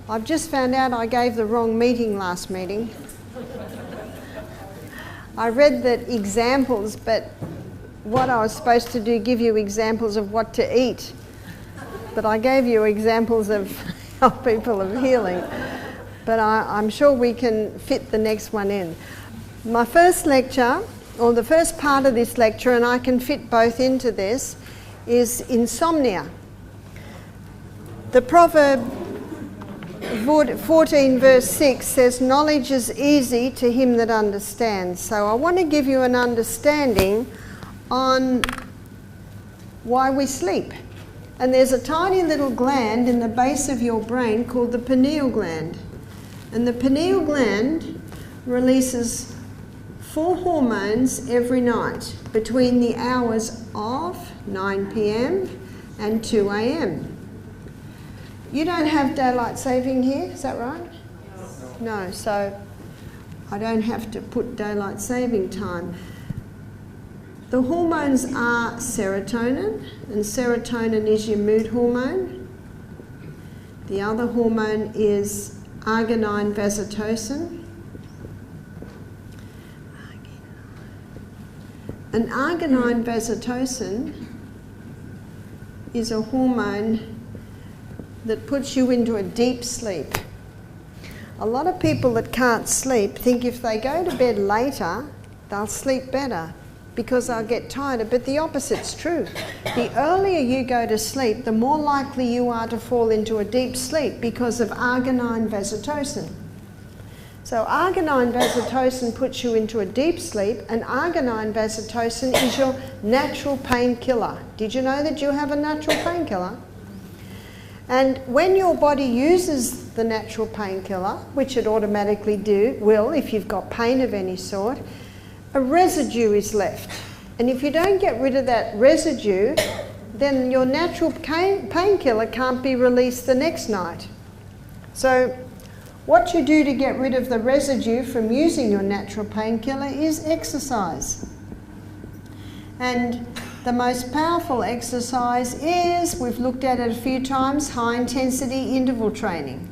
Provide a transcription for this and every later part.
I've just found out I gave the wrong meeting last meeting. I read that examples, but what I was supposed to do, give you examples of what to eat. But I gave you examples of how people are healing. But I'm sure we can fit the next one in. My first lecture, or the first part of this lecture, and I can fit both into this, is insomnia. The proverb 14 verse 6 says, knowledge is easy to him that understands. So I want to give you an understanding on why we sleep. And there's a tiny little gland in the base of your brain called the pineal gland. And the pineal gland releases 4 hormones every night between the hours of 9 p.m. and 2 a.m. You don't have daylight saving here, is that right? No, so I don't have to put daylight saving time. The hormones are serotonin, and serotonin is your mood hormone. The other hormone is arginine vasotocin. And arginine vasotocin is a hormone that puts you into a deep sleep. A lot of people that can't sleep think if they go to bed later, they'll sleep better because they'll get tired. But the opposite's true. The earlier you go to sleep, the more likely you are to fall into a deep sleep because of arginine vasotocin. So arginine vasotocin puts you into a deep sleep, and arginine vasotocin is your natural painkiller. Did you know that you have a natural painkiller? And when your body uses the natural painkiller, which it automatically will if you've got pain of any sort, a residue is left. And if you don't get rid of that residue, then your natural painkiller can't be released the next night. So what you do to get rid of the residue from using your natural painkiller is exercise. And the most powerful exercise is, we've looked at it a few times, high intensity interval training.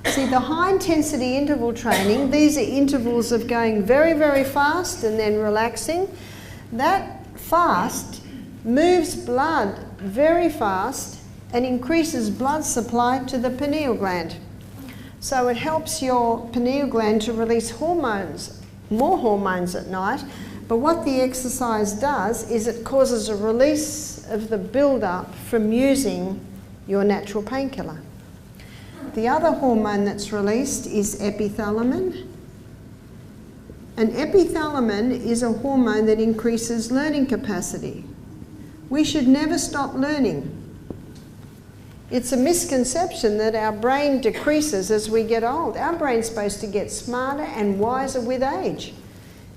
See, the high intensity interval training, these are intervals of going very, very fast and then relaxing. That fast moves blood very fast and increases blood supply to the pineal gland. So it helps your pineal gland to release hormones, more hormones at night. But what the exercise does is it causes a release of the build-up from using your natural painkiller. The other hormone that's released is epithalamin. And epithalamin is a hormone that increases learning capacity. We should never stop learning. It's a misconception that our brain decreases as we get old. Our brain's supposed to get smarter and wiser with age.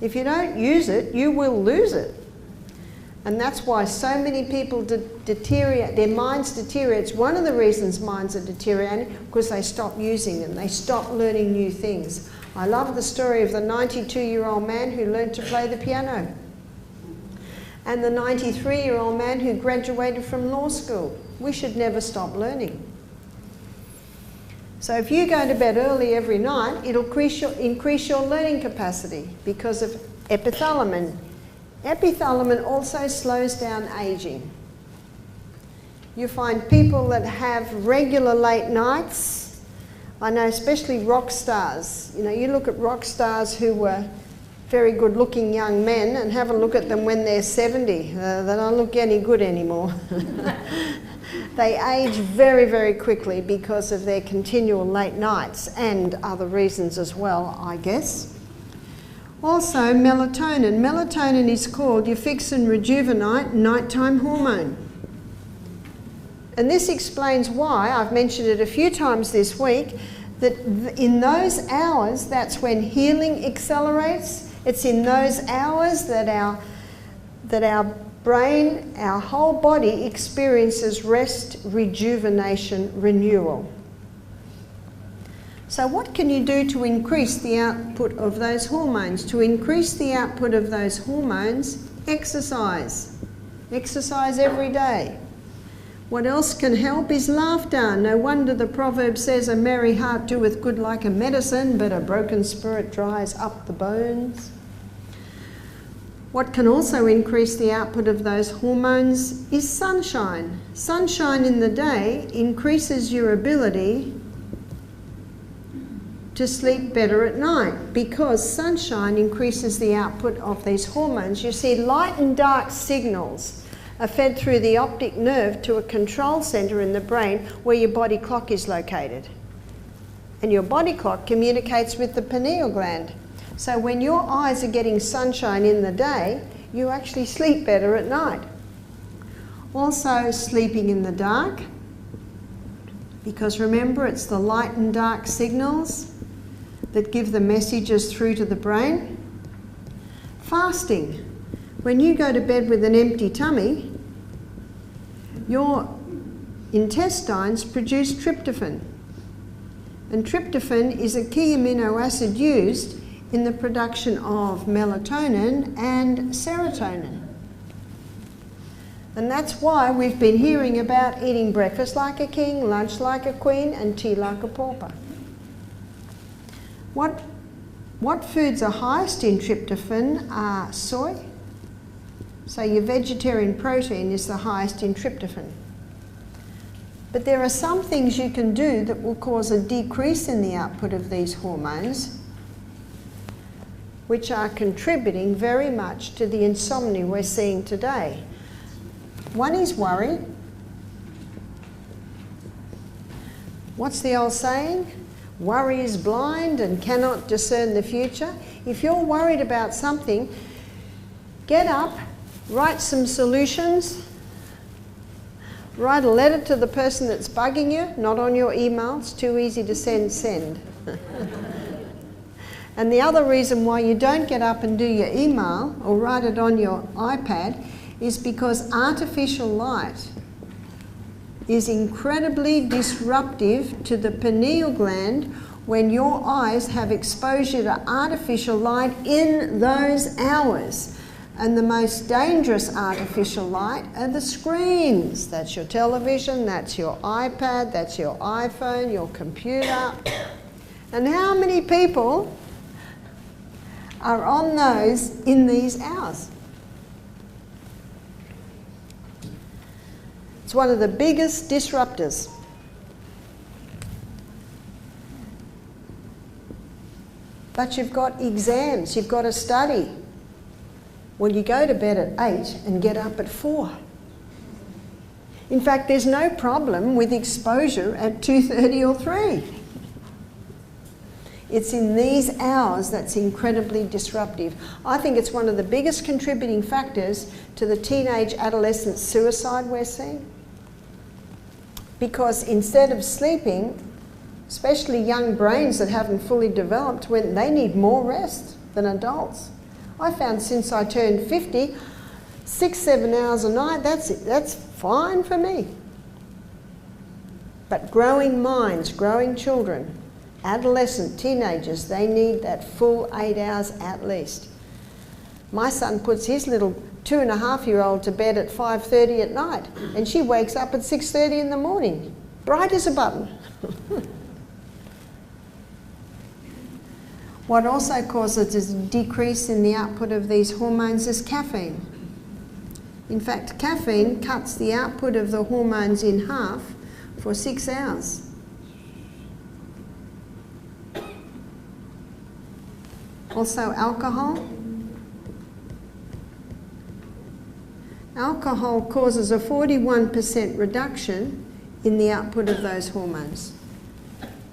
If you don't use it, you will lose it. And that's why so many people deteriorate, their minds deteriorate. It's one of the reasons minds are deteriorating, because they stop using them. They stop learning new things. I love the story of the 92-year-old man who learned to play the piano, and the 93-year-old man who graduated from law school. We should never stop learning. So if you go to bed early every night, it'll increase your learning capacity because of epithalamin. Epithalamin also slows down aging. You find people that have regular late nights. I know especially rock stars. You know, you look at rock stars who were very good looking young men and have a look at them when they're 70. They don't look any good anymore. They age very, very quickly because of their continual late nights and other reasons as well, I guess. Also, melatonin. Melatonin is called your fix and rejuvenate nighttime hormone. And this explains why, I've mentioned it a few times this week, that in those hours, that's when healing accelerates. It's in those hours that our brain, our whole body experiences rest, rejuvenation, renewal. So what can you do to increase the output of those hormones? To increase the output of those hormones, exercise. Exercise every day. What else can help is laughter. No wonder the proverb says, a merry heart doeth good like a medicine, but a broken spirit dries up the bones. What can also increase the output of those hormones is sunshine. Sunshine in the day increases your ability to sleep better at night, because sunshine increases the output of these hormones. You see, light and dark signals are fed through the optic nerve to a control centre in the brain where your body clock is located. And your body clock communicates with the pineal gland. So when your eyes are getting sunshine in the day, you actually sleep better at night. Also, sleeping in the dark, because remember, it's the light and dark signals that give the messages through to the brain. Fasting. When you go to bed with an empty tummy, your intestines produce tryptophan. And tryptophan is a key amino acid used in the production of melatonin and serotonin. And that's why we've been hearing about eating breakfast like a king, lunch like a queen, and tea like a pauper. What foods are highest in tryptophan are soy. So your vegetarian protein is the highest in tryptophan. But there are some things you can do that will cause a decrease in the output of these hormones, which are contributing very much to the insomnia we're seeing today. One is worry. What's the old saying? Worry is blind and cannot discern the future. If you're worried about something, get up, write some solutions, write a letter to the person that's bugging you, not on your email, it's too easy to send. And the other reason why you don't get up and do your email or write it on your iPad is because artificial light is incredibly disruptive to the pineal gland when your eyes have exposure to artificial light in those hours. And the most dangerous artificial light are the screens. That's your television, that's your iPad, that's your iPhone, your computer. And how many people are on those in these hours? It's one of the biggest disruptors. But you've got exams, you've got to study. Well, you go to bed at 8 and get up at 4. In fact, there's no problem with exposure at 2:30 or 3. It's in these hours that's incredibly disruptive. I think it's one of the biggest contributing factors to the teenage adolescent suicide we're seeing. Because instead of sleeping, especially young brains that haven't fully developed, when they need more rest than adults. I found since I turned 50, 6-7 hours a night, that's fine for me. But growing minds, growing children, adolescent, teenagers, they need that full 8 hours at least. My son puts his little 2.5-year-old to bed at 5:30 at night, and she wakes up at 6:30 in the morning, bright as a button. What also causes a decrease in the output of these hormones is caffeine. In fact, caffeine cuts the output of the hormones in half for 6 hours. Also alcohol. Alcohol causes a 41% reduction in the output of those hormones.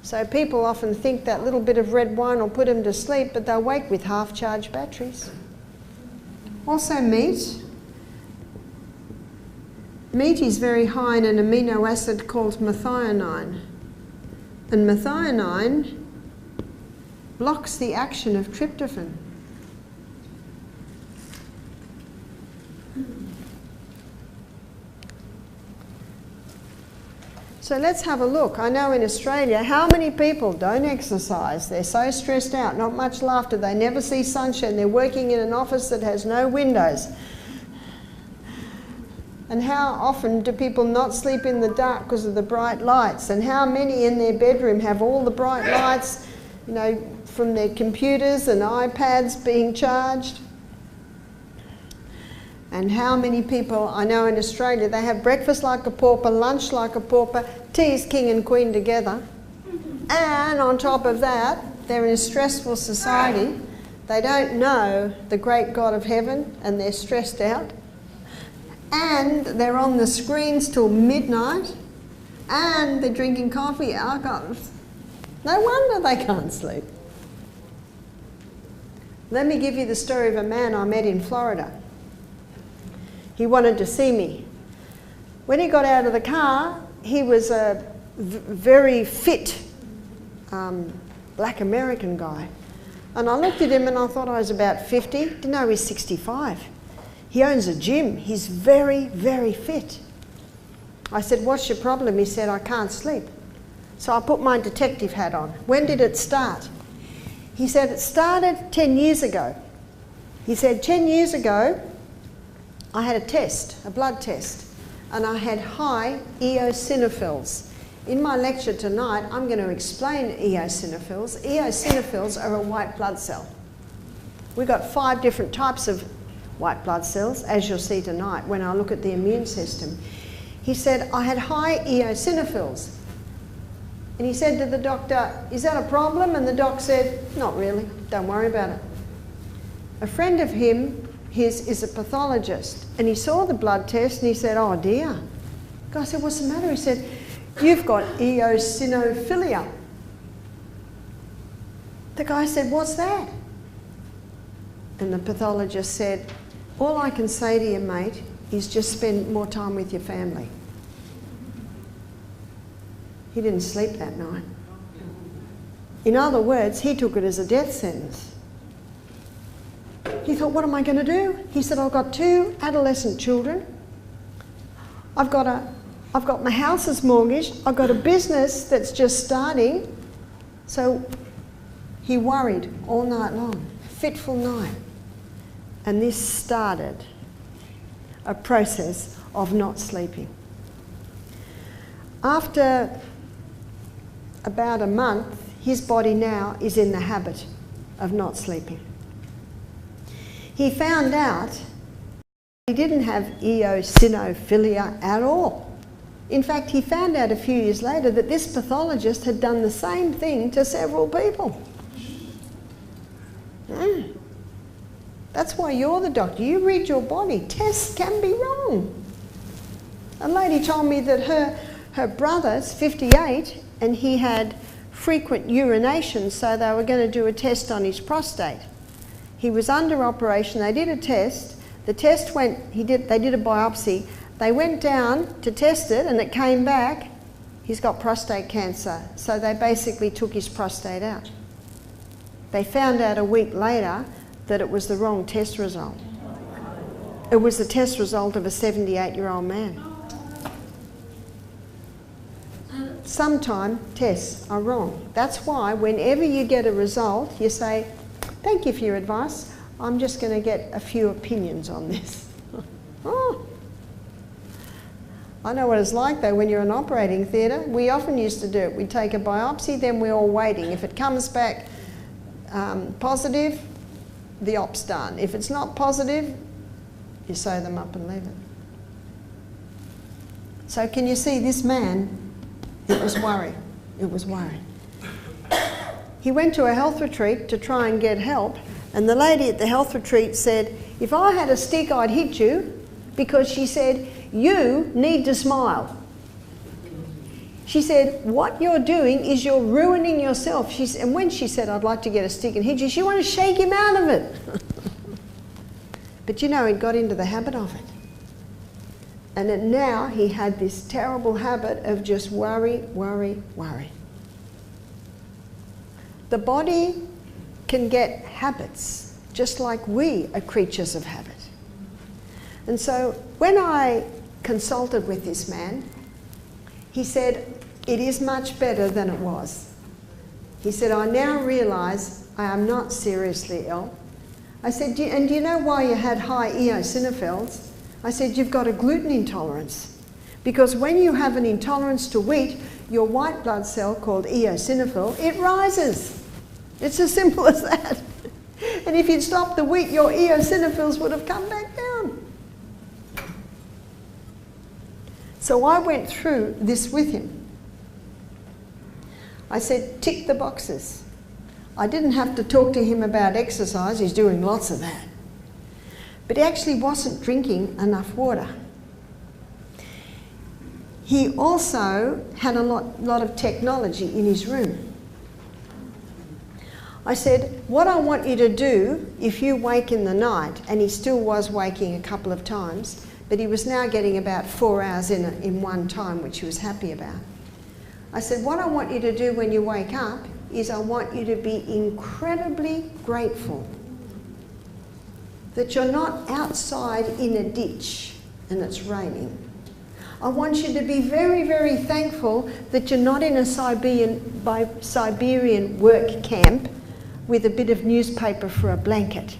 So people often think that little bit of red wine will put them to sleep, but they'll wake with half-charged batteries. Also meat. Meat is very high in an amino acid called methionine. And methionine blocks the action of tryptophan. So let's have a look. I know in Australia, how many people don't exercise? They're so stressed out, not much laughter, they never see sunshine, they're working in an office that has no windows. And how often do people not sleep in the dark because of the bright lights? And how many in their bedroom have all the bright lights, you know, from their computers and iPads being charged? And how many people, I know in Australia, they have breakfast like a pauper, lunch like a pauper, tea is king and queen together. And on top of that, they're in a stressful society. They don't know the great God of heaven and they're stressed out. And they're on the screens till midnight. And they're drinking coffee, alcohol. No wonder they can't sleep. Let me give you the story of a man I met in Florida. He wanted to see me. When he got out of the car, he was a very fit black American guy. And I looked at him and I thought I was about 50. Didn't know he's 65. He owns a gym. He's very, very fit. I said, what's your problem? He said, I can't sleep. So I put my detective hat on. When did it start? He said, it started 10 years ago. He said, 10 years ago, I had a test, a blood test, and I had high eosinophils. In my lecture tonight, I'm going to explain eosinophils. Eosinophils are a white blood cell. We've got 5 different types of white blood cells, as you'll see tonight when I look at the immune system. He said, I had high eosinophils. And he said to the doctor, is that a problem? And the doc said, not really, don't worry about it. A friend of his is a pathologist, and he saw the blood test and he said, oh dear. The guy said, what's the matter? He said, you've got eosinophilia. The guy said, what's that? And the pathologist said, all I can say to you, mate, is just spend more time with your family. He didn't sleep that night. In other words, he took it as a death sentence. He thought, what am I going to do? He said, I've got 2 adolescent children. I've got my house is mortgaged. I've got a business that's just starting. So he worried all night long, fitful night. And this started a process of not sleeping. After about a month, his body now is in the habit of not sleeping. He found out he didn't have eosinophilia at all. In fact, he found out a few years later that this pathologist had done the same thing to several people. That's why you're the doctor. You read your body. Tests can be wrong. A lady told me that her brother's 58 and he had frequent urination, so they were going to do a test on his prostate. He was under operation. They did a test. The test went, they did a biopsy. They went down to test it and it came back. He's got prostate cancer. So they basically took his prostate out. They found out a week later that it was the wrong test result. It was the test result of a 78-year-old man. Sometimes tests are wrong. That's why whenever you get a result, you say, thank you for your advice. I'm just going to get a few opinions on this. Oh. I know what it's like though when you're in an operating theatre. We often used to do it. We'd take a biopsy, then we're all waiting. If it comes back positive, the op's done. If it's not positive, you sew them up and leave it. So can you see this man? It was worry. It was worry. He went to a health retreat to try and get help, and the lady at the health retreat said, if I had a stick, I'd hit you, because she said, you need to smile. She said, what you're doing is you're ruining yourself. And when she said, I'd like to get a stick and hit you, she wanted to shake him out of it. But you know, he'd got into the habit of it. And then now he had this terrible habit of just worry, worry, worry. The body can get habits, just like we are creatures of habit. And so when I consulted with this man, he said, it is much better than it was. He said, I now realise I am not seriously ill. I said, and do you know why you had high eosinophils? I said, you've got a gluten intolerance. Because when you have an intolerance to wheat, your white blood cell called eosinophil, it rises. It's as simple as that. And if you'd stopped the wheat, your eosinophils would have come back down. So I went through this with him. I said, tick the boxes. I didn't have to talk to him about exercise. He's doing lots of that. But he actually wasn't drinking enough water. He also had a lot of technology in his room. I said, what I want you to do, if you wake in the night, and he still was waking a couple of times, but he was now getting about 4 hours in one time, which he was happy about. I said, what I want you to do when you wake up is I want you to be incredibly grateful that you're not outside in a ditch and it's raining. I want you to be very, very thankful that you're not in a Siberian work camp with a bit of newspaper for a blanket.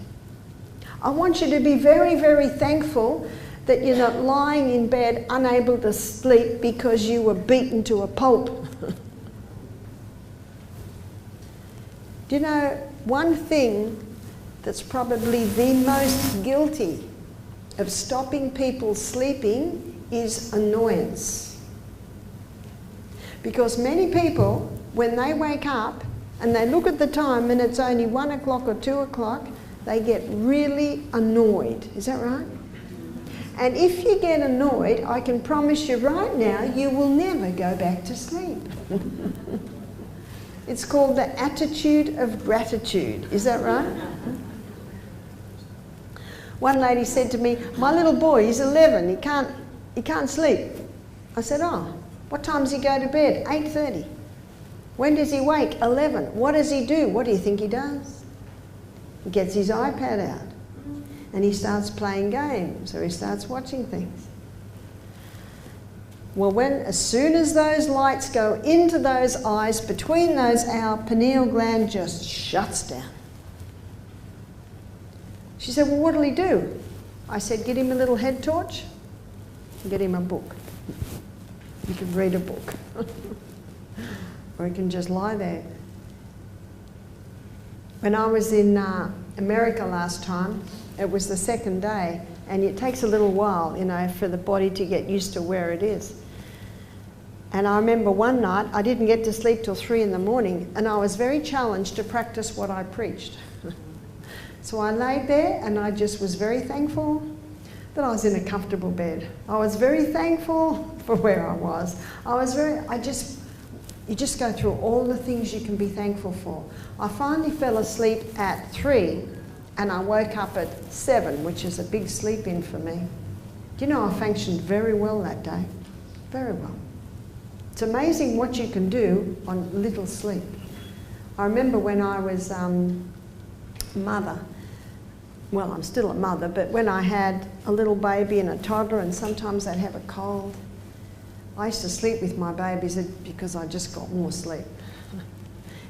I want you to be very, very thankful that you're not lying in bed unable to sleep because you were beaten to a pulp. Do you know, one thing that's probably the most guilty of stopping people sleeping is annoyance. Because many people, when they wake up and they look at the time and it's only 1 o'clock or 2 o'clock, they get really annoyed. Is that right? And if you get annoyed, I can promise you right now, you will never go back to sleep. It's called the attitude of gratitude. Is that right? One lady said to me, my little boy, he's 11, he can't sleep. I said, oh, what time does he go to bed? 8:30. When does he wake? 11. What does he do? What do you think he does? He gets his iPad out and he starts playing games or he starts watching things. Well, as soon as those lights go into those eyes, between those, our pineal gland just shuts down. She said, well, what'll he do? I said, get him a little head torch and get him a book. You can read a book. Or he can just lie there. When I was in America last time, it was the second day, and it takes a little while, you know, for the body to get used to where it is. And I remember one night, I didn't get to sleep till 3 in the morning, and I was very challenged to practice what I preached. So I laid there, and I just was very thankful that I was in a comfortable bed. I was very thankful for where I was. You just go through all the things you can be thankful for. I finally fell asleep at 3, and I woke up at 7, which is a big sleep in for me. Do you know, I functioned very well that day? Very well. It's amazing what you can do on little sleep. I remember when I was mother, well, I'm still a mother, but when I had a little baby and a toddler, and sometimes they'd have a cold, I used to sleep with my babies because I just got more sleep.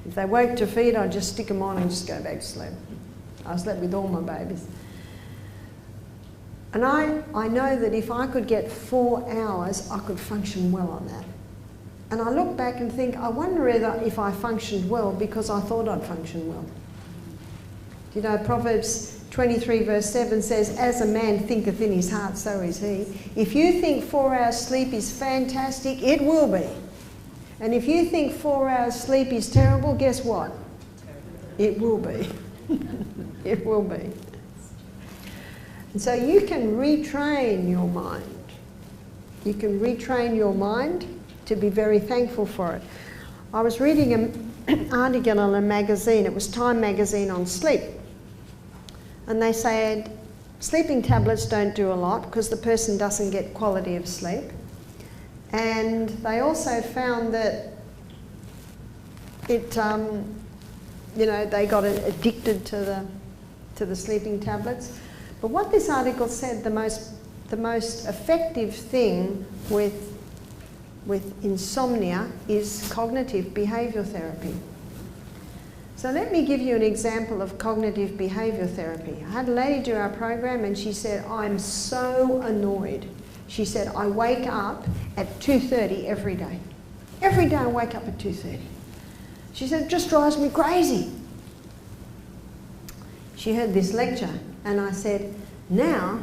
If they woke to feed, I'd just stick them on and just go back to sleep. I slept with all my babies. And I know that if I could get 4 hours, I could function well on that. And I look back and think, I wonder if I functioned well because I thought I'd function well. You know, Proverbs 23 verse 7 says, as a man thinketh in his heart, so is he. If you think 4 hours sleep is fantastic, it will be. And if you think 4 hours sleep is terrible, guess what? It will be. It will be. And so you can retrain your mind. You can retrain your mind to be very thankful for it. I was reading an article in a magazine, it was Time magazine, on sleep. And they said sleeping tablets don't do a lot because the person doesn't get quality of sleep. And they also found that it, you know, they got addicted to the sleeping tablets. But what this article said, the most effective thing with insomnia is cognitive behavioural therapy. So let me give you an example of cognitive behaviour therapy. I had a lady do our program and she said, I'm so annoyed. She said, I wake up at 2:30 every day. Every day I wake up at 2:30. She said, it just drives me crazy. She heard this lecture and I said, now,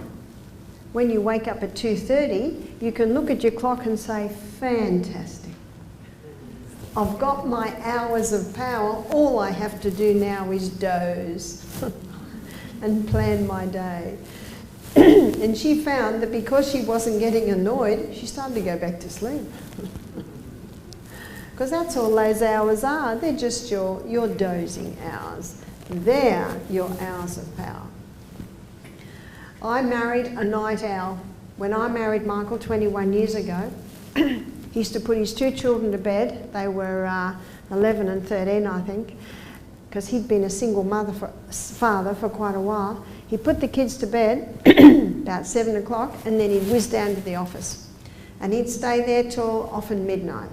when you wake up at 2:30, you can look at your clock and say, fantastic. I've got my hours of power. All I have to do now is doze and plan my day. And she found that because she wasn't getting annoyed, she started to go back to sleep. Because that's all those hours are. They're just your dozing hours. They're your hours of power. I married a night owl. When I married Michael 21 years ago, he used to put his two children to bed. They were 11 and 13, I think, because he'd been a single father for quite a while. He put the kids to bed about 7 o'clock and then he'd whiz down to the office. And he'd stay there till often midnight.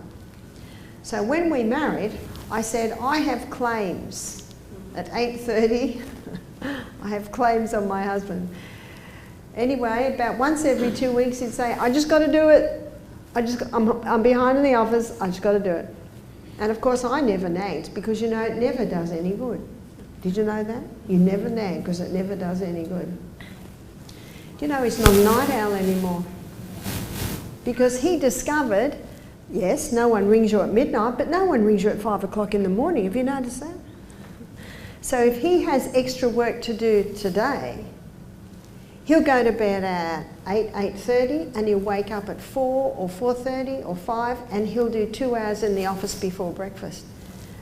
So when we married, I said, I have claims at 8:30. I have claims on my husband. Anyway, about once every 2 weeks he'd say, I just got to do it. I'm behind in the office, I just got to do it. And of course I never nagged because you know it never does any good. Did you know that? You never nag because it never does any good. Do you know he's not a night owl anymore? Because he discovered, yes, no one rings you at midnight, but no one rings you at 5 o'clock in the morning. Have you noticed that? So if he has extra work to do today, he'll go to bed at 8:30 and he'll wake up at 4 or 4:30 or 5 and he'll do 2 hours in the office before breakfast.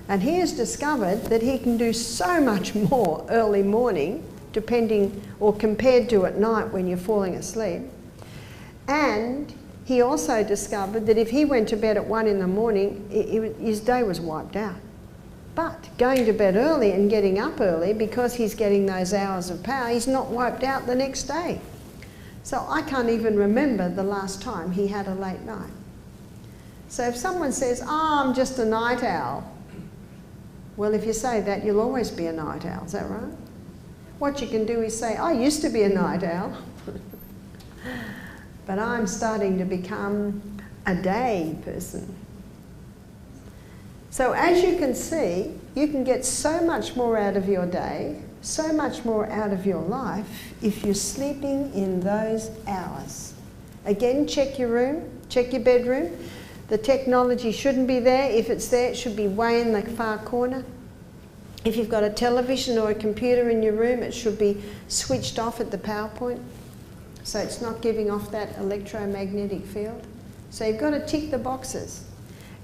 And he has discovered that he can do so much more early morning depending or compared to at night when you're falling asleep. And he also discovered that if he went to bed at 1 in the morning, his day was wiped out. But going to bed early and getting up early, because he's getting those hours of power, he's not wiped out the next day. So I can't even remember the last time he had a late night. So if someone says, oh, I'm just a night owl, well, if you say that, you'll always be a night owl, is that right? What you can do is say, I used to be a night owl, but I'm starting to become a day person. So as you can see, you can get so much more out of your day, so much more out of your life if you're sleeping in those hours. Again, check your room, check your bedroom. The technology shouldn't be there. If it's there, it should be way in the far corner. If you've got a television or a computer in your room, it should be switched off at the power point, so it's not giving off that electromagnetic field. So you've got to tick the boxes.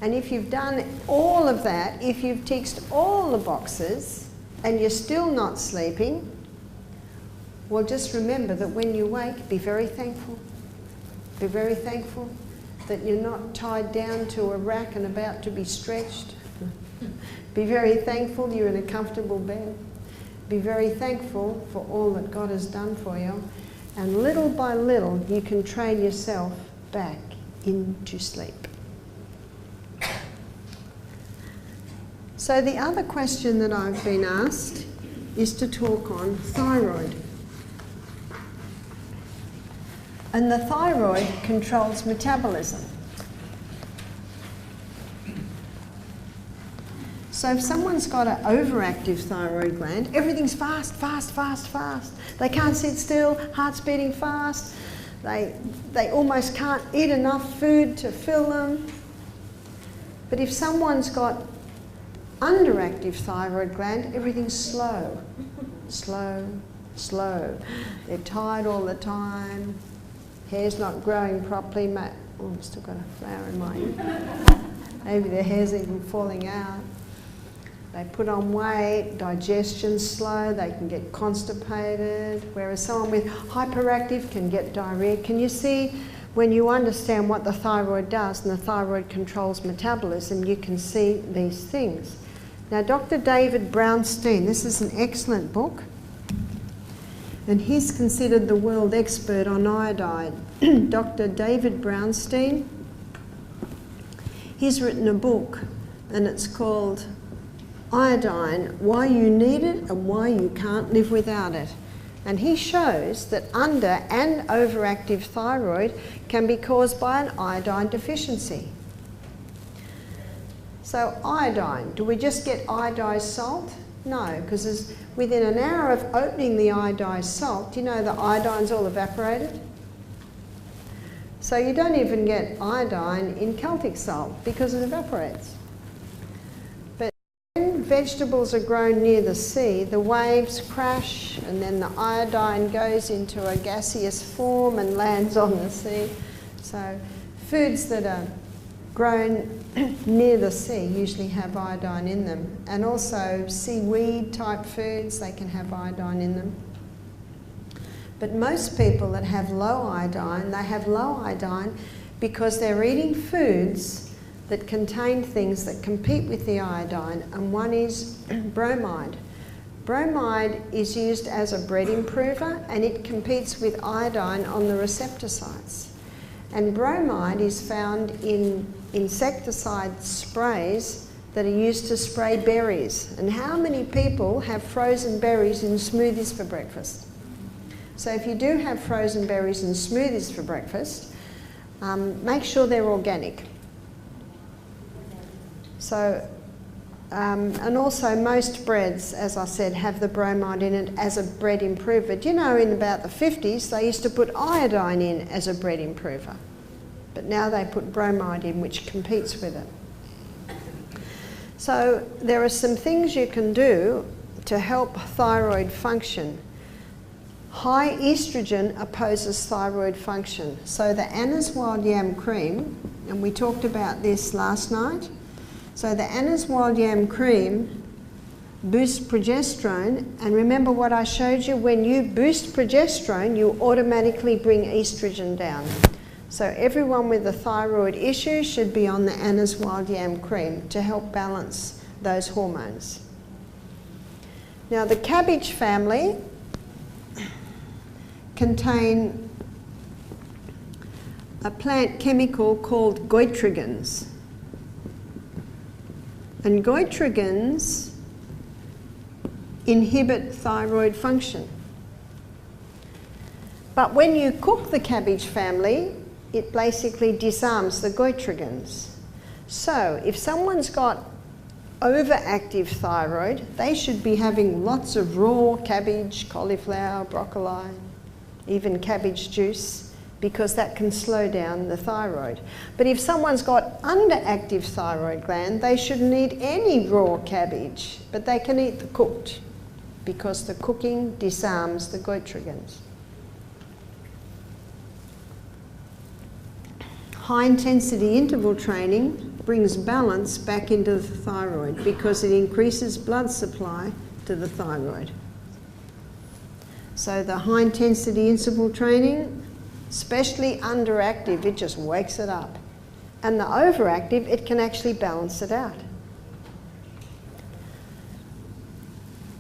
And if you've done all of that, if you've ticked all the boxes and you're still not sleeping, well, just remember that when you wake, be very thankful. Be very thankful that you're not tied down to a rack and about to be stretched. Be very thankful you're in a comfortable bed. Be very thankful for all that God has done for you. And little by little, you can train yourself back into sleep. So the other question that I've been asked is to talk on thyroid. And the thyroid controls metabolism. So if someone's got an overactive thyroid gland, everything's fast, fast, fast, fast. They can't sit still, heart's beating fast. They almost can't eat enough food to fill them. But if someone's got underactive thyroid gland, everything's slow, slow, slow. They're tired all the time. Hair's not growing properly. Oh, I've still got a flower in my ear. Maybe their hair's even falling out. They put on weight, digestion's slow, they can get constipated, whereas someone with hyperactive can get diarrhea. Can you see, when you understand what the thyroid does, and the thyroid controls metabolism, you can see these things. Now, Dr. David Brownstein, this is an excellent book, and he's considered the world expert on iodine. Dr. David Brownstein, he's written a book, and it's called iodine, why you need it and why you can't live without it. And he shows that under and overactive thyroid can be caused by an iodine deficiency. So iodine, do we just get iodized salt? No, because within an hour of opening the iodized salt, you know the iodine's all evaporated? So you don't even get iodine in Celtic salt because it evaporates. But when vegetables are grown near the sea, the waves crash and then the iodine goes into a gaseous form and lands on the sea. So foods that are grown near the sea usually have iodine in them. And also seaweed type foods, they can have iodine in them. But most people that have low iodine, they have low iodine because they're eating foods that contain things that compete with the iodine, and one is bromide. Bromide is used as a bread improver and it competes with iodine on the receptor sites. And bromide is found in insecticide sprays that are used to spray berries. And how many people have frozen berries in smoothies for breakfast? So if you do have frozen berries in smoothies for breakfast, make sure they're organic. So, and also most breads, as I said, have the bromide in it as a bread improver. Do you know in about the 50s they used to put iodine in as a bread improver, but now they put bromide in which competes with it. So there are some things you can do to help thyroid function. High estrogen opposes thyroid function. So the Anna's wild yam cream, and we talked about this last night. So the Anna's wild yam cream boosts progesterone, and remember what I showed you, when you boost progesterone you automatically bring estrogen down. So everyone with a thyroid issue should be on the Anna's wild yam cream to help balance those hormones. Now the cabbage family contain a plant chemical called goitrogens. And goitrogens inhibit thyroid function. But when you cook the cabbage family, it basically disarms the goitrogens. So if someone's got overactive thyroid, they should be having lots of raw cabbage, cauliflower, broccoli, even cabbage juice, because that can slow down the thyroid. But if someone's got underactive thyroid gland, they shouldn't eat any raw cabbage, but they can eat the cooked, because the cooking disarms the goitrogens. High intensity interval training brings balance back into the thyroid because it increases blood supply to the thyroid. So the high intensity interval training, especially underactive, it just wakes it up. And the overactive, it can actually balance it out.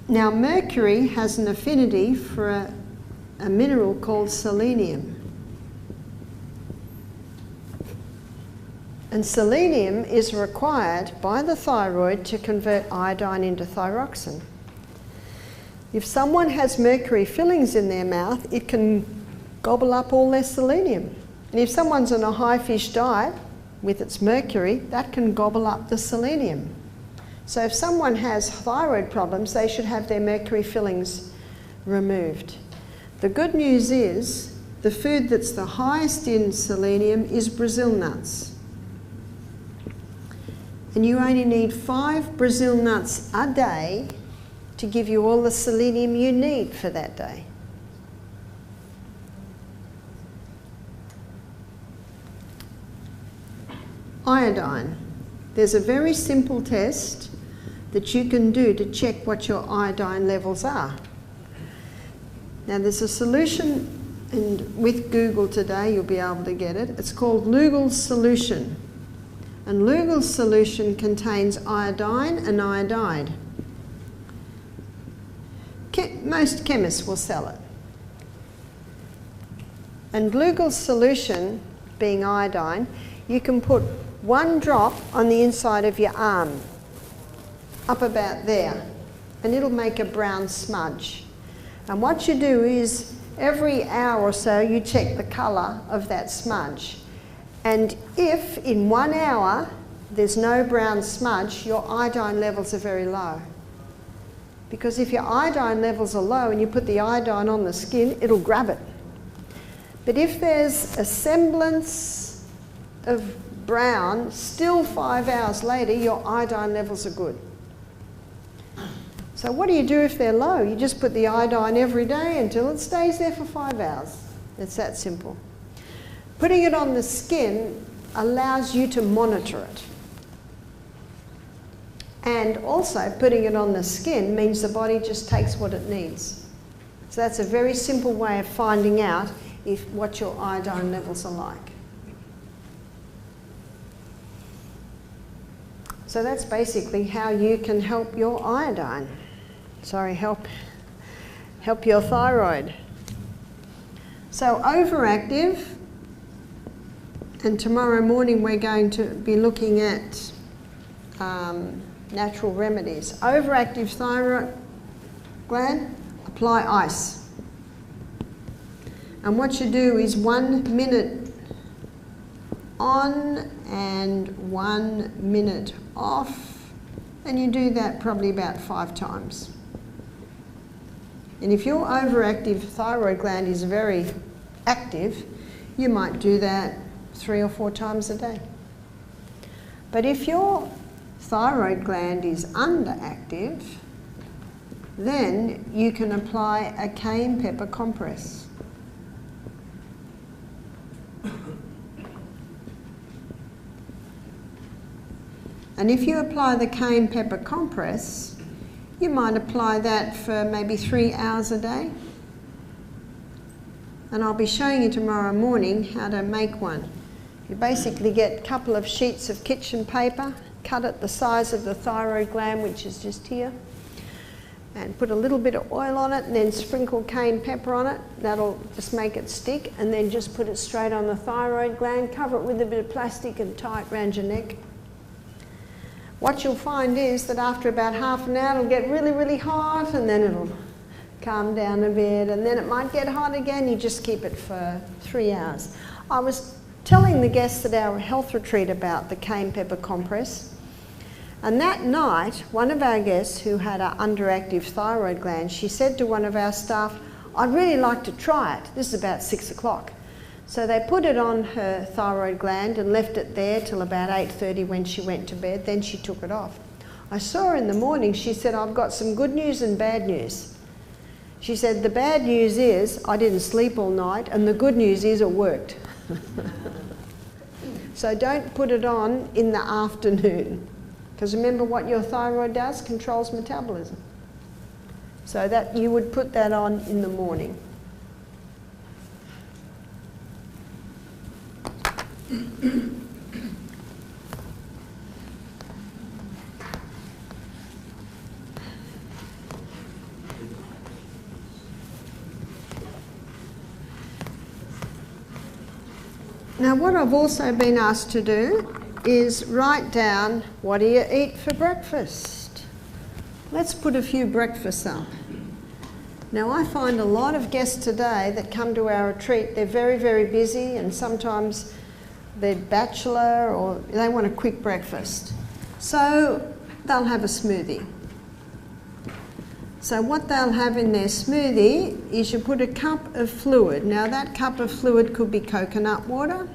Now mercury has an affinity for a mineral called selenium. And selenium is required by the thyroid to convert iodine into thyroxine. If someone has mercury fillings in their mouth, it can gobble up all their selenium. And if someone's on a high fish diet with its mercury, that can gobble up the selenium. So if someone has thyroid problems, they should have their mercury fillings removed. The good news is the food that's the highest in selenium is Brazil nuts. And you only need 5 Brazil nuts a day to give you all the selenium you need for that day. Iodine. There's a very simple test that you can do to check what your iodine levels are. Now there's a solution, and with Google today you'll be able to get it. It's called Lugel's solution. And Lugel's solution contains iodine and iodide. Most chemists will sell it. And Lugel's solution, being iodine, you can put 1 drop on the inside of your arm, up about there, and it'll make a brown smudge. And what you do is every hour or so you check the colour of that smudge. And if in 1 hour there's no brown smudge, your iodine levels are very low. Because if your iodine levels are low and you put the iodine on the skin, it'll grab it. But if there's a semblance of brown, still 5 hours later, your iodine levels are good. So what do you do if they're low? You just put the iodine every day until it stays there for 5 hours. It's that simple. Putting it on the skin allows you to monitor it. And also putting it on the skin means the body just takes what it needs. So that's a very simple way of finding out what your iodine levels are like. So that's basically how you can help your iodine. Sorry, help your thyroid. So overactive, and tomorrow morning we're going to be looking at natural remedies. Overactive thyroid gland, apply ice. And what you do is 1 minute on and 1 minute off, and you do that probably about 5 times. And if your overactive thyroid gland is very active, you might do that 3 or 4 times a day. But if your thyroid gland is underactive, then you can apply a cayenne pepper compress. And if you apply the cayenne pepper compress, you might apply that for maybe 3 hours a day. And I'll be showing you tomorrow morning how to make one. You basically get a couple of sheets of kitchen paper, cut it the size of the thyroid gland, which is just here, and put a little bit of oil on it, and then sprinkle cayenne pepper on it. That'll just make it stick, and then just put it straight on the thyroid gland, cover it with a bit of plastic and tie it around your neck. What you'll find is that after about half an hour it'll get really, really hot, and then it'll calm down a bit, and then it might get hot again. You just keep it for 3 hours. I was telling the guests at our health retreat about the cayenne pepper compress, and that night one of our guests who had an underactive thyroid gland, she said to one of our staff, "I'd really like to try it." This is about 6 o'clock. So they put it on her thyroid gland and left it there till about 8:30 when she went to bed. Then she took it off. I saw her in the morning. She said, "I've got some good news and bad news." She said, "The bad news is I didn't sleep all night, and the good news is it worked." So don't put it on in the afternoon, because remember what your thyroid does, controls metabolism. So that you would put that on in the morning. Now what I've also been asked to do is write down, what do you eat for breakfast? Let's put a few breakfasts up. Now I find a lot of guests today that come to our retreat, they're very, very busy, and sometimes they're bachelor or they want a quick breakfast. So they'll have a smoothie. So what they'll have in their smoothie is you put a cup of fluid. Now that cup of fluid could be coconut water,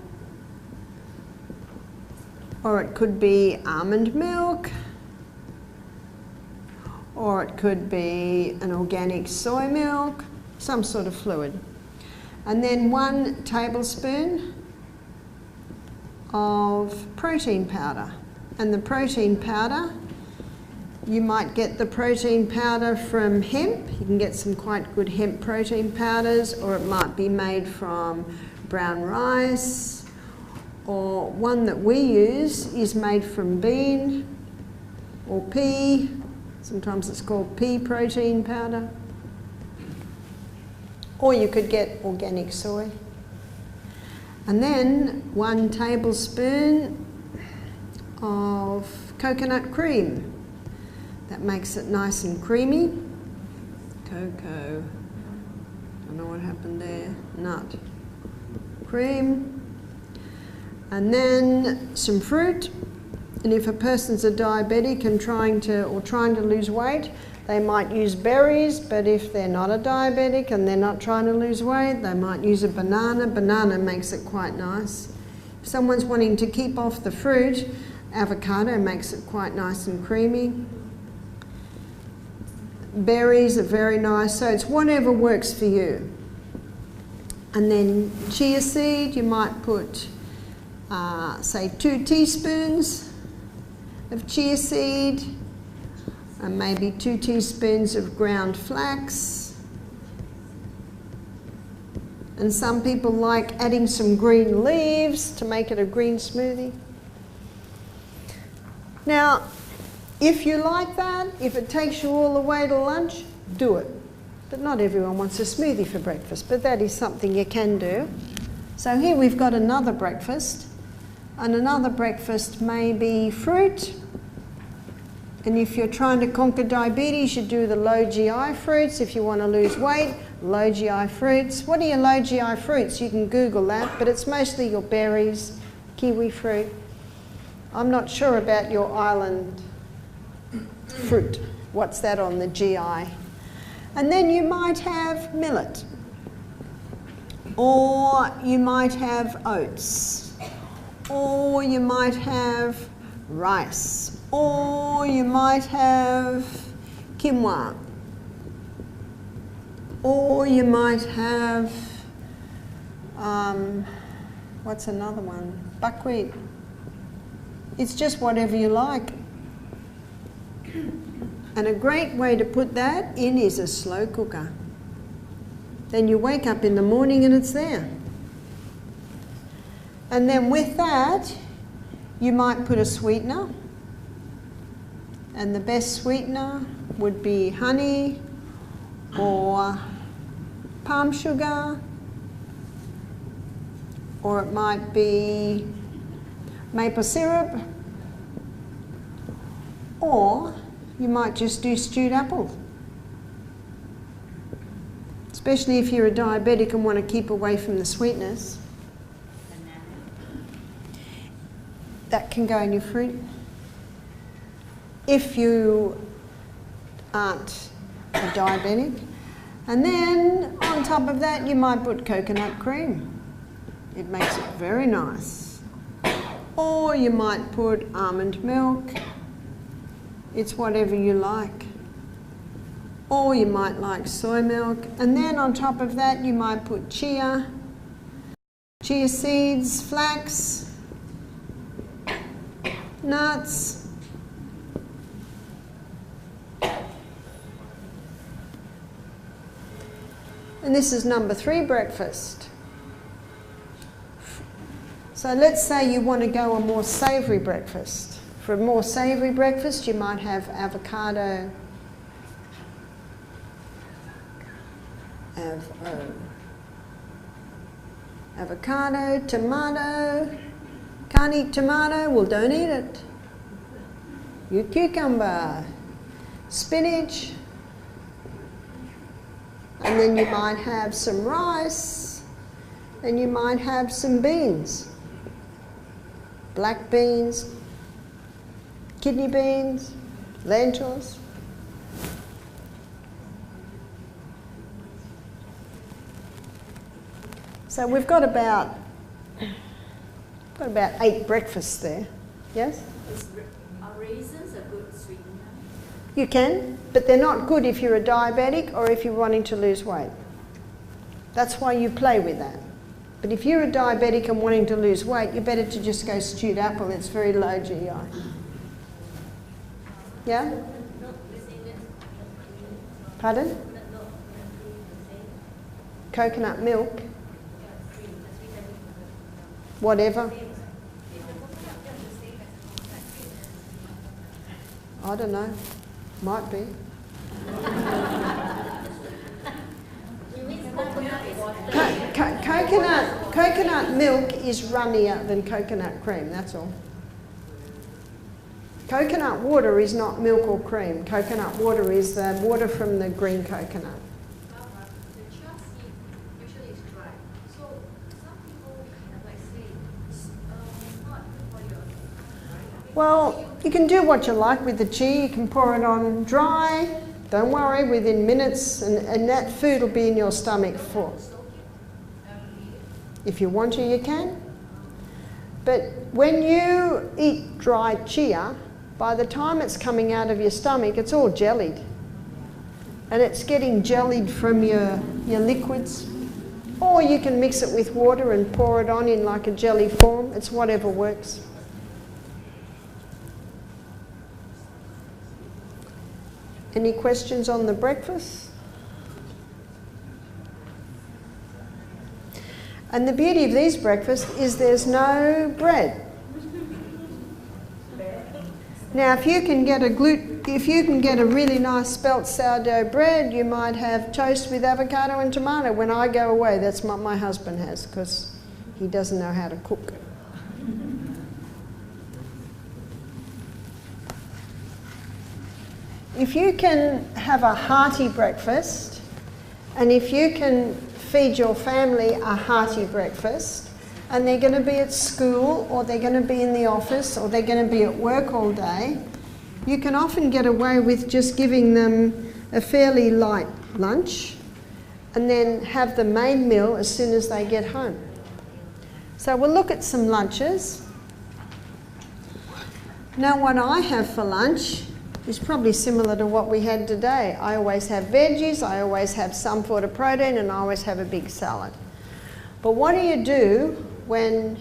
or it could be almond milk, or it could be an organic soy milk, some sort of fluid. And then 1 tablespoon of protein powder. And the protein powder, you might get the protein powder from hemp. You can get some quite good hemp protein powders, or it might be made from brown rice, or one that we use is made from bean or pea. Sometimes it's called pea protein powder. Or you could get organic soy. And then 1 tablespoon of coconut cream. That makes it nice and creamy. Cocoa. I don't know what happened there. Nut. Cream. And then some fruit. And if a person's a diabetic and trying to lose weight, they might use berries, but if they're not a diabetic and they're not trying to lose weight, they might use a banana. Banana makes it quite nice. If someone's wanting to keep off the fruit, avocado makes it quite nice and creamy. Berries are very nice, so it's whatever works for you. And then chia seed, you might put, say, 2 teaspoons of chia seed, and maybe 2 teaspoons of ground flax. And some people like adding some green leaves to make it a green smoothie. Now, if you like that, if it takes you all the way to lunch, do it. But not everyone wants a smoothie for breakfast, but that is something you can do. So here we've got another breakfast, and another breakfast may be fruit. And if you're trying to conquer diabetes, you do the low GI fruits. If you want to lose weight, low GI fruits. What are your low GI fruits? You can Google that, but it's mostly your berries, kiwi fruit. I'm not sure about your island fruit. What's that on the GI? And then you might have millet, or you might have oats, or you might have rice, or you might have quinoa, or you might have, what's another one? Buckwheat. It's just whatever you like. And a great way to put that in is a slow cooker. Then you wake up in the morning and it's there. And then with that, you might put a sweetener. And the best sweetener would be honey or palm sugar, or it might be maple syrup, or you might just do stewed apple. Especially if you're a diabetic and want to keep away from the sweetness. That can go in your fruit. If you aren't a diabetic. And then on top of that you might put coconut cream. It makes it very nice. Or you might put almond milk. It's whatever you like. Or you might like soy milk. And then on top of that you might put chia seeds, flax, nuts, and this is number 3 breakfast. So let's say you want to go a more savoury breakfast. For a more savoury breakfast, you might have avocado, tomato. Can't eat tomato? Well, don't eat it. You cucumber, spinach, and then you might have some rice, and you might have some beans, black beans, kidney beans, lentils. So we've got about 8 breakfasts there. Yes? Are raisins a good sweetener? You can, but they're not good if you're a diabetic or if you're wanting to lose weight. That's why you play with that. But if you're a diabetic and wanting to lose weight, you're better to just go stewed apple. It's very low GI. Yeah? Pardon? Coconut milk? Whatever. I don't know. Might be. Coconut milk is runnier than coconut cream, that's all. Coconut water is not milk or cream. Coconut water is the water from the green coconut. The chia seed usually is dry. So some people like say not good for your right? Well, you can do what you like with the chia. You can pour it on dry. Don't worry, within minutes, and that food will be in your stomach for. If you want to, you can. But when you eat dry chia, by the time it's coming out of your stomach, it's all jellied. And it's getting jellied from your liquids. Or you can mix it with water and pour it on in like a jelly form. It's whatever works. Any questions on the breakfast? And the beauty of these breakfasts is there's no bread. Now, if you can get a really nice spelt sourdough bread, you might have toast with avocado and tomato. When I go away, that's what my husband has, because he doesn't know how to cook. If you can have a hearty breakfast, and if you can feed your family a hearty breakfast, and they're going to be at school, or they're going to be in the office, or they're going to be at work all day, you can often get away with just giving them a fairly light lunch, and then have the main meal as soon as they get home. So we'll look at some lunches. Now, what I have for lunch is probably similar to what we had today. I always have veggies, I always have some sort of protein, and I always have a big salad. But what do you do when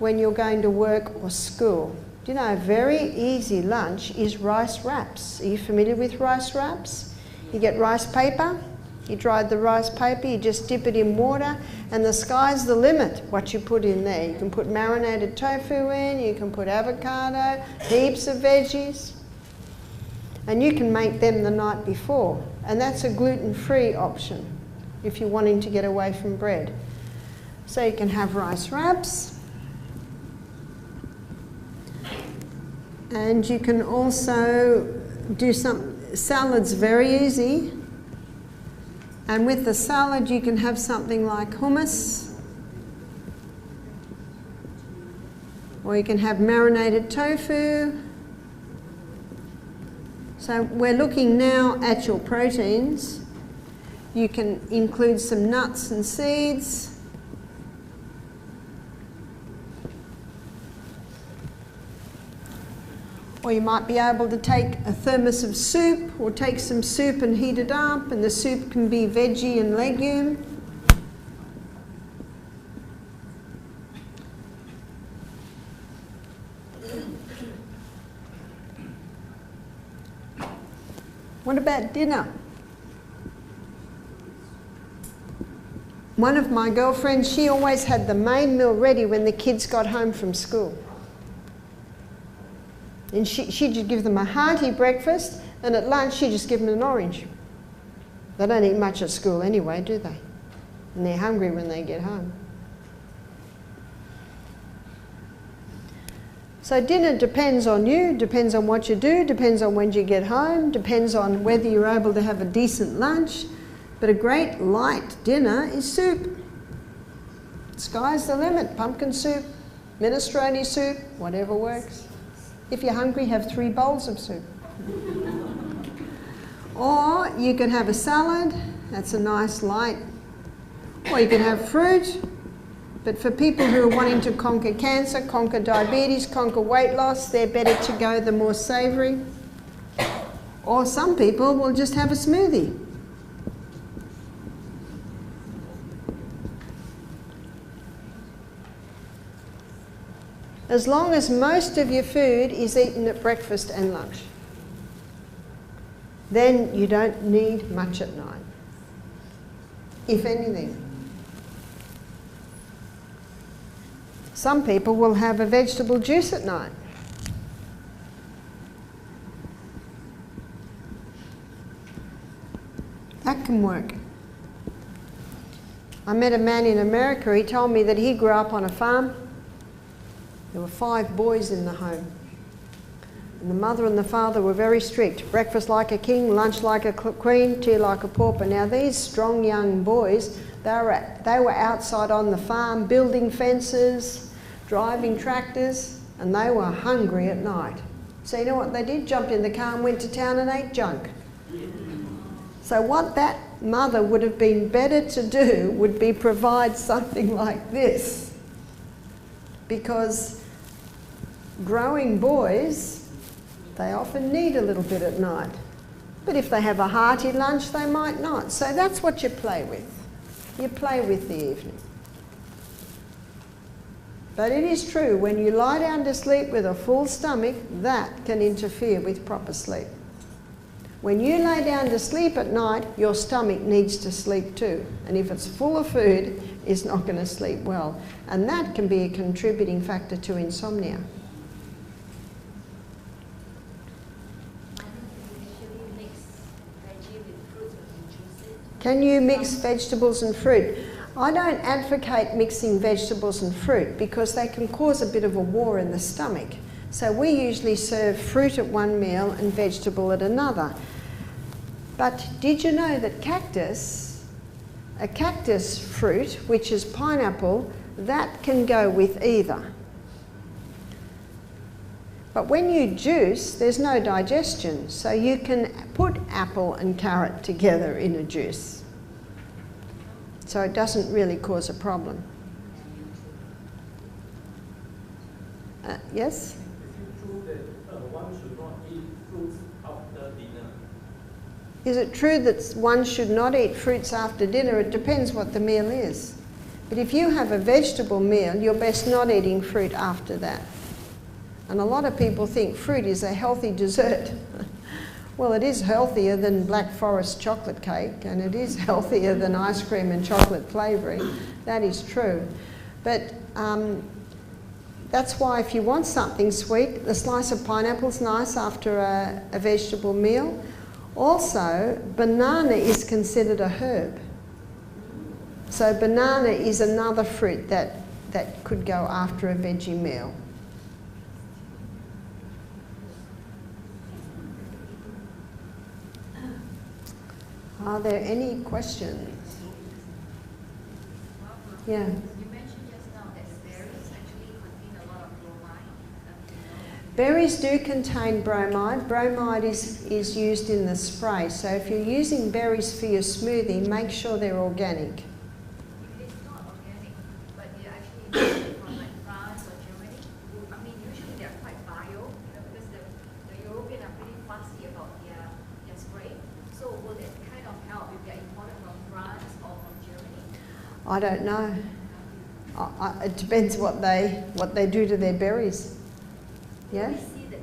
you're going to work or school? Do you know, a very easy lunch is rice wraps. Are you familiar with rice wraps? You get rice paper, you dry the rice paper, you just dip it in water, and the sky's the limit what you put in there. You can put marinated tofu in, you can put avocado, heaps of veggies, and you can make them the night before. And that's a gluten-free option if you're wanting to get away from bread. So you can have rice wraps, and you can also do some salads, very easy. And with the salad you can have something like hummus, or you can have marinated tofu. So we're looking now at your proteins. You can include some nuts and seeds. Or you might be able to take a thermos of soup, or take some soup and heat it up, and the soup can be veggie and legume. What about dinner? One of my girlfriends, she always had the main meal ready when the kids got home from school. And she'd just give them a hearty breakfast, and at lunch she'd just give them an orange. They don't eat much at school anyway, do they? And they're hungry when they get home. So dinner depends on you, depends on what you do, depends on when you get home, depends on whether you're able to have a decent lunch. But a great light dinner is soup. Sky's the limit. Pumpkin soup, minestrone soup, whatever works. If you're hungry, have 3 bowls of soup. Or you can have a salad, that's a nice light. Or you can have fruit. But for people who are wanting to conquer cancer, conquer diabetes, conquer weight loss, they're better to go the more savoury. Or some people will just have a smoothie. As long as most of your food is eaten at breakfast and lunch, then you don't need much at night, if anything. Some people will have a vegetable juice at night. That can work. I met a man in America, he told me that he grew up on a farm. There were 5 boys in the home. And the mother and the father were very strict. Breakfast like a king, lunch like a queen, tea like a pauper. Now these strong young boys, they were outside on the farm building fences, driving tractors, and they were hungry at night. So you know what they did? Jumped in the car and went to town and ate junk. So what that mother would have been better to do would be provide something like this. Because growing boys, they often need a little bit at night. But if they have a hearty lunch, they might not. So that's what you play with. You play with the evening. But it is true, when you lie down to sleep with a full stomach, that can interfere with proper sleep. When you lay down to sleep at night, your stomach needs to sleep too. And if it's full of food, it's not going to sleep well. And that can be a contributing factor to insomnia. Can you mix vegetables and fruit? I don't advocate mixing vegetables and fruit because they can cause a bit of a war in the stomach. So we usually serve fruit at one meal and vegetable at another. But did you know that a cactus fruit, which is pineapple, that can go with either. But when you juice, there's no digestion, so you can put apple and carrot together in a juice. So it doesn't really cause a problem. Yes? Is it true that one should not eat fruits after dinner? Is it true that one should not eat fruits after dinner? It depends what the meal is. But if you have a vegetable meal, you're best not eating fruit after that. And a lot of people think fruit is a healthy dessert. Well, it is healthier than Black Forest chocolate cake, and it is healthier than ice cream and chocolate flavouring. That is true. But that's why if you want something sweet, the slice of pineapple is nice after a vegetable meal. Also, banana is considered a herb. So banana is another fruit that could go after a veggie meal. Are there any questions? Yeah. You mentioned just now that berries actually contain a lot of bromide. Berries do contain bromide. Bromide is used in the spray. So if you're using berries for your smoothie, make sure they're organic. If it's not organic, but they're actually from like France or Germany, I mean, usually they're quite bio, because the Europeans are pretty fussy about their spray. So will it kind of help if they're imported from France or from Germany? I don't know. It depends what they do to their berries. Yeah? We see the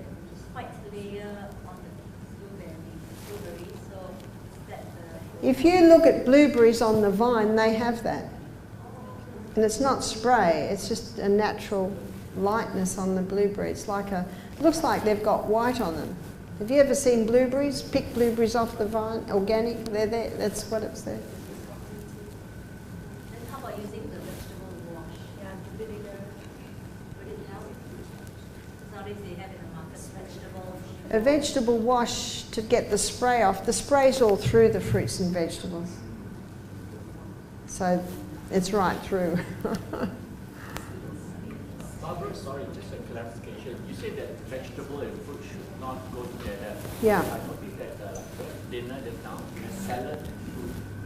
white layer on the blueberry, so that If you look at blueberries on the vine, they have that. And it's not spray, it's just a natural lightness on the blueberry. It's like it looks like they've got white on them. Have you ever seen blueberries? Pick blueberries off the vine, organic, they're there, that's what it's there. Then how about using the vegetable wash? Yeah, the vinegar. Would it help? Nowadays they have in the market vegetables. A vegetable wash to get the spray off. The spray's all through the fruits and vegetables. So it's right through. Barbara, sorry, just a clarification. You said that vegetable and fruit should not go together. Yeah. I noticed that dinner just now, salad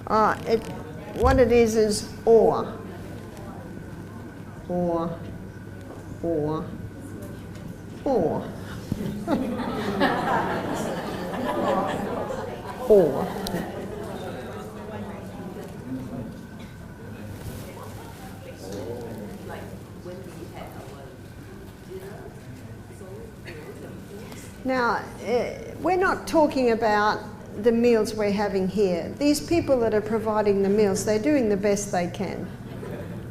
and fruit. What it is or. Or. Now, we're not talking about the meals we're having here. These people that are providing the meals, they're doing the best they can.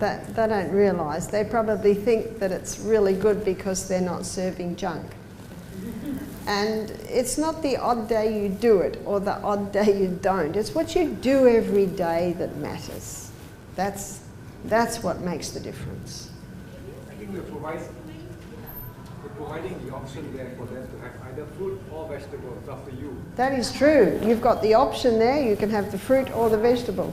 That they don't realise. They probably think that it's really good because they're not serving junk. And it's not the odd day you do it or the odd day you don't. It's what you do every day that matters. That's what makes the difference. I think we provide. You're providing the option there for them to have either fruit or vegetable. It's up to you. That is true. You've got the option there. You can have the fruit or the vegetable.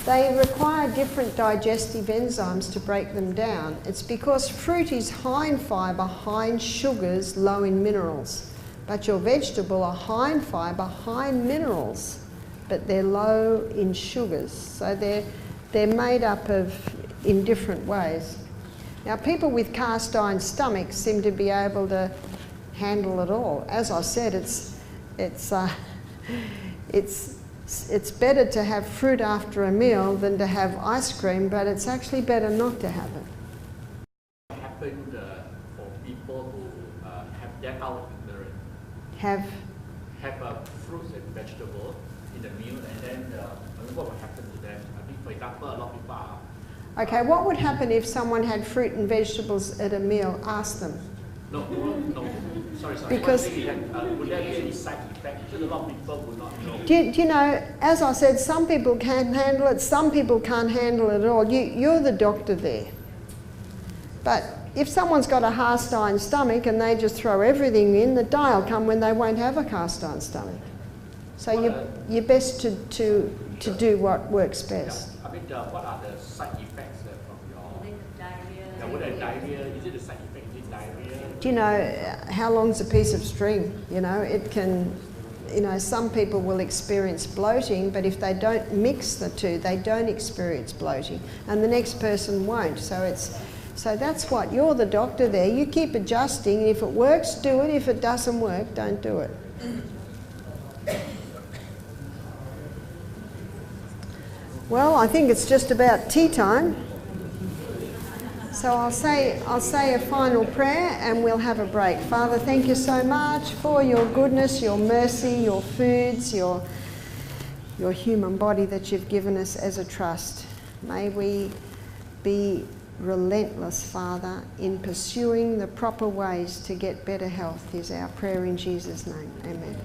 They require different digestive enzymes to break them down. It's because fruit is high in fibre, high in sugars, low in minerals. But your vegetable are high in fibre, high in minerals, but they're low in sugars. So they're made up of in different ways. Now, people with cast iron stomachs seem to be able to handle it all. As I said, it's better to have fruit after a meal than to have ice cream, but it's actually better not to have it. What happened for people who have that out ignorant? Have Fruits and vegetables in the meal, and then what would happen to them? I mean, for example, a lot of people are. Okay, what would happen if someone had fruit and vegetables at a meal? Ask them. No, sorry. Because would there be any side effect? Because a lot of people would not know. do you know, as I said, some people can handle it, some people can't handle it at all. You're the doctor there. But if someone's got a cast iron stomach and they just throw everything in, the day will come when they won't have a cast iron stomach. So you're best to do what works best. I mean, what are the side effects from your? Diarrhea. Would a diarrhea? Is it a side effect? Is it diarrhea? Do you know how long's a piece of string? You know, it can, you know, some people will experience bloating, but if they don't mix the two, they don't experience bloating, and the next person won't. So that's what, you're the doctor there. You keep adjusting. If it works, do it. If it doesn't work, don't do it. Well, I think it's just about tea time. So I'll say a final prayer and we'll have a break. Father, thank you so much for your goodness, your mercy, your foods, your human body that you've given us as a trust. May we be relentless, Father, in pursuing the proper ways to get better health is our prayer in Jesus' name. Amen.